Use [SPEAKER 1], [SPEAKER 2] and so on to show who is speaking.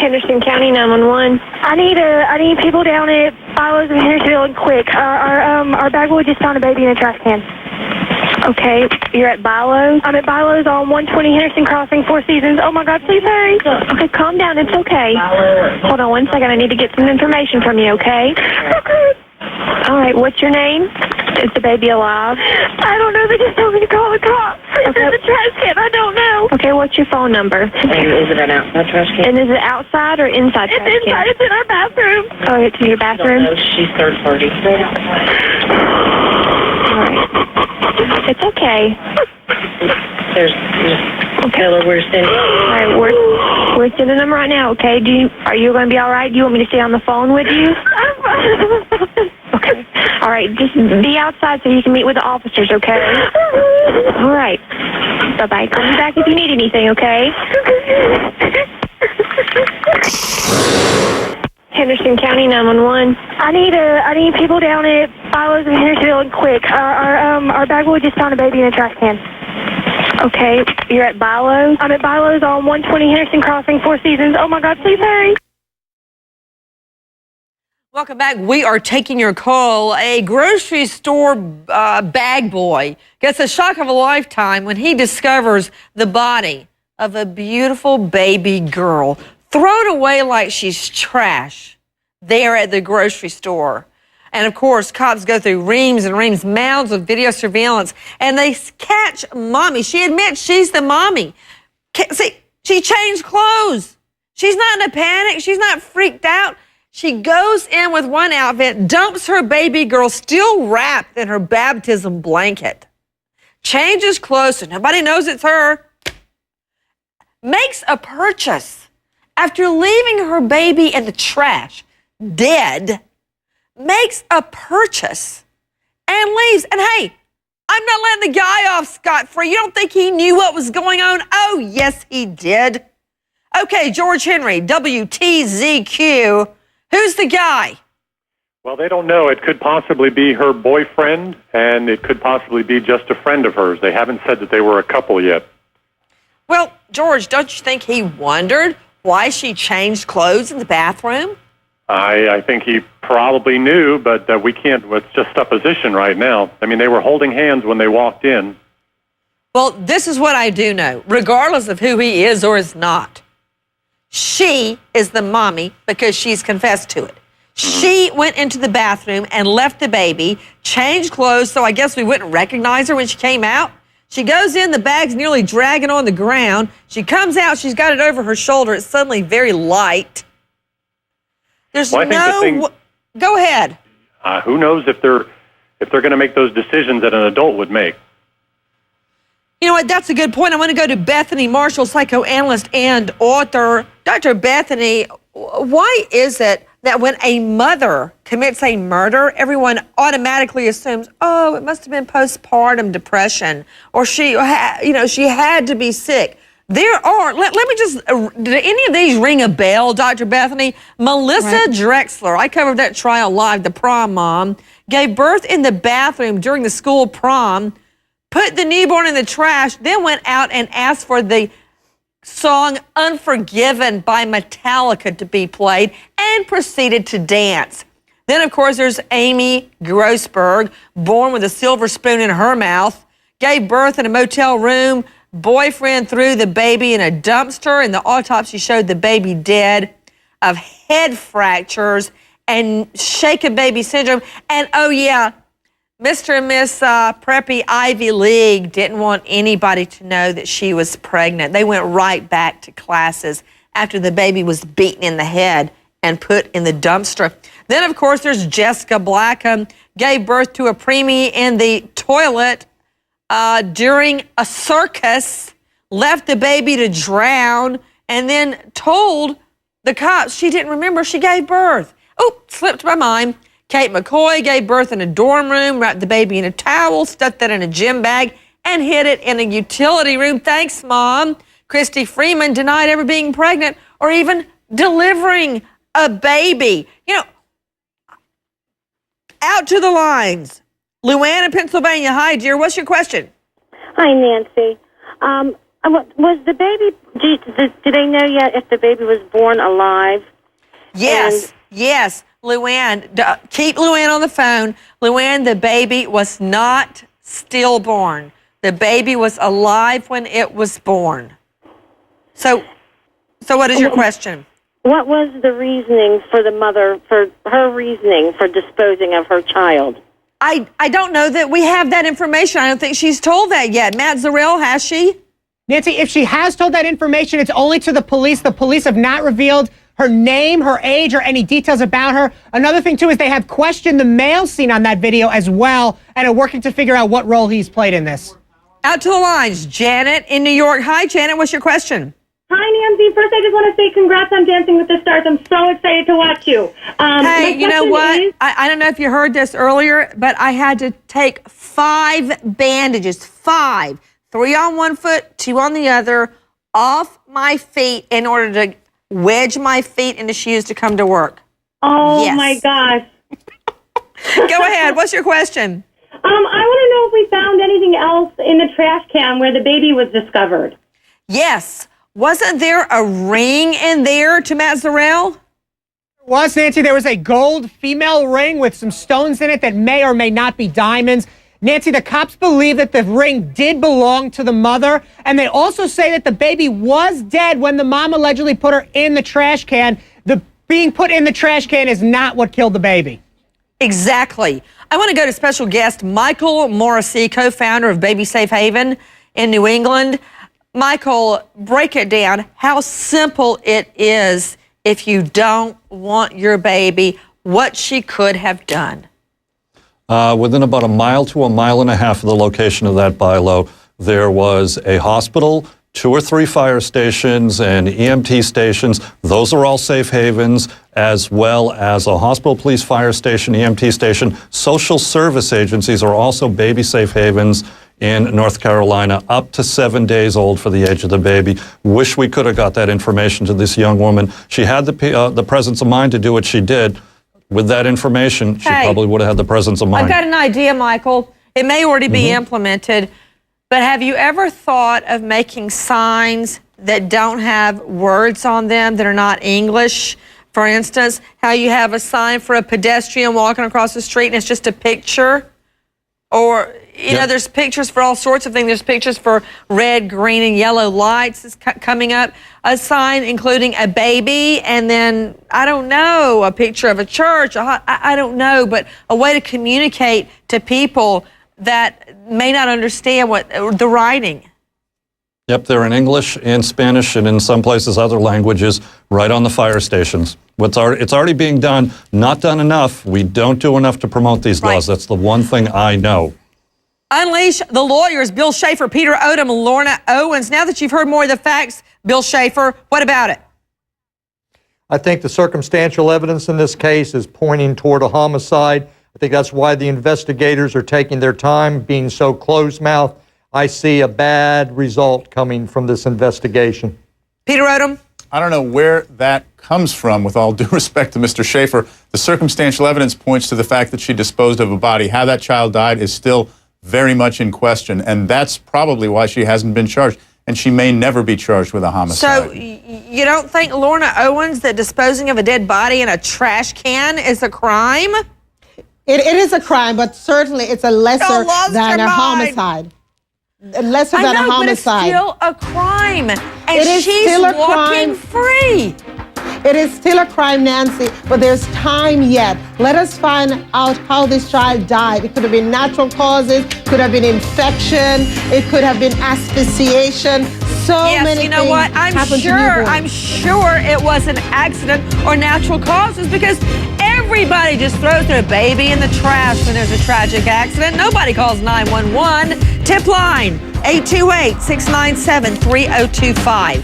[SPEAKER 1] Henderson County 911.
[SPEAKER 2] I need people down at Bilo's in Hendersonville and quick. Our bag boy just found a baby in a trash can.
[SPEAKER 1] Okay, you're at Bilo's?
[SPEAKER 2] I'm at Bilo's on 120 Henderson Crossing, Four Seasons. Oh my God, please hurry.
[SPEAKER 1] Okay, calm down. It's okay. Hold on 1 second. I need to get some information from you, okay? All right, what's your name? Is the baby alive?
[SPEAKER 2] I don't know. They just told me to call the cops. It's in the trash can. I don't know.
[SPEAKER 1] Okay, what's your phone number?
[SPEAKER 3] And is it an outside trash can?
[SPEAKER 1] And is it outside or inside trash can?
[SPEAKER 2] It's inside. It's in our bathroom.
[SPEAKER 1] Oh, it's in your bathroom?
[SPEAKER 3] No, she's third party.
[SPEAKER 1] All right. It's okay.
[SPEAKER 3] There's tell her we're sending.
[SPEAKER 1] All right, we're sending them right now, okay? Are you going to be all right? Do you want me to stay on the phone with you? Okay. All right, just be outside so you can meet with the officers, okay? All right. Bye-bye. Call me back if you need anything, okay? Henderson County 911.
[SPEAKER 2] I need people down at Bilo's in Hendersonville and quick. Our bag boy just found a baby in a trash can.
[SPEAKER 1] Okay, you're at Bilo's?
[SPEAKER 2] I'm at Bilo's on 120 Henderson Crossing, Four Seasons. Oh my God, please hurry.
[SPEAKER 4] Welcome back. We are taking your call. A grocery store bag boy gets a shock of a lifetime when he discovers the body of a beautiful baby girl thrown away like she's trash there at the grocery store. And of course, cops go through reams and reams, mounds of video surveillance, and they catch mommy. She admits she's the mommy. See, she changed clothes. She's not in a panic. She's not freaked out. She goes in with one outfit, dumps her baby girl still wrapped in her baptism blanket, changes clothes so nobody knows it's her, makes a purchase after leaving her baby in the trash, dead, makes a purchase and leaves. And hey, I'm not letting the guy off scot-free. You don't think he knew what was going on? Oh, yes, he did. Okay, George Henry, WTZQ. Who's the guy?
[SPEAKER 5] Well, they don't know. It could possibly be her boyfriend, and it could possibly be just a friend of hers. They haven't said that they were a couple yet.
[SPEAKER 4] Well, George, don't you think he wondered why she changed clothes in the bathroom?
[SPEAKER 5] I think he probably knew, but we can't. It's just supposition right now. I mean, they were holding hands when they walked in.
[SPEAKER 4] Well, this is what I do know. Regardless of who he is or is not, she is the mommy because she's confessed to it. She went into the bathroom and left the baby, changed clothes, so I guess we wouldn't recognize her when she came out. She goes in, the bag's nearly dragging on the ground. She comes out, she's got it over her shoulder. It's suddenly very light. There's
[SPEAKER 5] Well, I think the thing-
[SPEAKER 4] Go ahead.
[SPEAKER 5] Who knows if they're going to make those decisions that an adult would make?
[SPEAKER 4] You know what? That's a good point. I want to go to Bethany Marshall, psychoanalyst and author. Dr. Bethany, why is it that when a mother commits a murder, everyone automatically assumes, oh, it must have been postpartum depression, or she had to be sick? There are, let me just, did any of these ring a bell, Dr. Bethany? Melissa Drexler, I covered that trial live, the prom mom, gave birth in the bathroom during the school prom, put the newborn in the trash, then went out and asked for the song Unforgiven by Metallica to be played and proceeded to dance. Then, of course, there's Amy Grossberg, born with a silver spoon in her mouth, gave birth in a motel room. Boyfriend threw the baby in a dumpster, and the autopsy showed the baby dead of head fractures and shaken baby syndrome. And, oh, yeah, Mr. and Miss Preppy Ivy League didn't want anybody to know that she was pregnant. They went right back to classes after the baby was beaten in the head and put in the dumpster. Then, of course, there's Jessica Blackham, gave birth to a preemie in the toilet during a circus, left the baby to drown, and then told the cops she didn't remember she gave birth. Oh, slipped my mind. Kate McCoy gave birth in a dorm room, wrapped the baby in a towel, stuffed that in a gym bag, and hid it in a utility room. Thanks, Mom. Christy Freeman denied ever being pregnant or even delivering a baby. You know, out to the lines. Luann in Pennsylvania. Hi, dear. What's your question?
[SPEAKER 6] Hi, Nancy.
[SPEAKER 3] Was the baby, do they know yet if the baby was born alive?
[SPEAKER 4] Yes, yes. Luann, keep Luann on the phone. Luann, the baby was not stillborn. The baby was alive when it was born. So what is your question?
[SPEAKER 3] What was the reasoning for the mother, for her reasoning for disposing of her child?
[SPEAKER 4] I don't know that we have that information. I don't think she's told that yet. Matt Zarrell, has she?
[SPEAKER 6] Nancy, if she has told that information, it's only to the police. The police have not revealed her name, her age, or any details about her. Another thing, too, is they have questioned the male seen on that video as well and are working to figure out what role he's played in this.
[SPEAKER 4] Out to the lines. Janet in New York. Hi, Janet. What's your question?
[SPEAKER 7] Hi, Nancy. First, I just want to say congrats on Dancing with the Stars. I'm so excited to watch you.
[SPEAKER 4] Hey, you know what? I don't know if you heard this earlier, but I had to take 5 bandages, 5, 3 on one foot, 2 on the other, off my feet in order to wedge my feet into shoes to come to work.
[SPEAKER 7] Oh,
[SPEAKER 4] yes.
[SPEAKER 7] my gosh.
[SPEAKER 4] Go ahead. What's your question?
[SPEAKER 7] I want to know if we found anything else in the trash can where the baby was discovered.
[SPEAKER 4] Yes. Wasn't there a ring in there to Matt Zarrell?
[SPEAKER 6] Was, Nancy, there was a gold female ring with some stones in it that may or may not be diamonds. Nancy, the cops believe that the ring did belong to the mother, and they also say that the baby was dead when the mom allegedly put her in the trash can. The being put in the trash can is not what killed the baby.
[SPEAKER 4] Exactly. I want to go to special guest Michael Morrissey, co-founder of Baby Safe Haven in New England. Michael, break it down how simple it is if you don't want your baby, what she could have done.
[SPEAKER 8] Within about a mile to a mile and a half of the location of that bylaw, there was a hospital, 2 or 3 fire stations and EMT stations. Those are all safe havens, as well as a hospital, police, fire station, EMT station. Social service agencies are also baby safe havens in North Carolina, up to 7 days old for the age of the baby. Wish we could have got that information to this young woman. She had the presence of mind to do what she did. With that information, she probably would have had the presence of mind.
[SPEAKER 4] I've got an idea, Michael. It may already be implemented, but have you ever thought of making signs that don't have words on them that are not English? For instance, how you have a sign for a pedestrian walking across the street and it's just a picture? Or, you know, there's pictures for all sorts of things. There's pictures for red, green, and yellow lights is coming up. A sign including a baby, and then, I don't know, a picture of a church. I don't know, but a way to communicate to people that may not understand what the writing.
[SPEAKER 8] Yep, they're in English and Spanish and in some places other languages right on the fire stations. It's already being done, not done enough. We don't do enough to promote these laws. That's the one thing I know.
[SPEAKER 4] Unleash the lawyers, Bill Schaefer, Peter Odom, Lorna Owens. Now that you've heard more of the facts, Bill Schaefer, what about it?
[SPEAKER 9] I think the circumstantial evidence in this case is pointing toward a homicide. I think that's why the investigators are taking their time, being so closed-mouthed. I see a bad result coming from this investigation.
[SPEAKER 4] Peter Odom?
[SPEAKER 10] I don't know where that comes from, with all due respect to Mr. Schaefer. The circumstantial evidence points to the fact that she disposed of a body. How that child died is still very much in question, and that's probably why she hasn't been charged, and she may never be charged with a homicide.
[SPEAKER 4] So you don't think, Lorna Owens, that disposing of a dead body in a trash can is a crime?
[SPEAKER 11] It is a crime, but certainly it's a lesser than a homicide. Lesser than a homicide.
[SPEAKER 4] But it's still a crime. And
[SPEAKER 11] it is
[SPEAKER 4] she's
[SPEAKER 11] still a
[SPEAKER 4] walking
[SPEAKER 11] crime.
[SPEAKER 4] free.
[SPEAKER 11] It is still a crime, Nancy, but there's time yet. Let us find out how this child died. It could have been natural causes, could have been infection, it could have been asphyxiation. So many
[SPEAKER 4] you know
[SPEAKER 11] things
[SPEAKER 4] what? I'm sure it was an accident or natural causes, because everybody just throws their baby in the trash when there's a tragic accident. Nobody calls 911. Tip line 828-697-3025.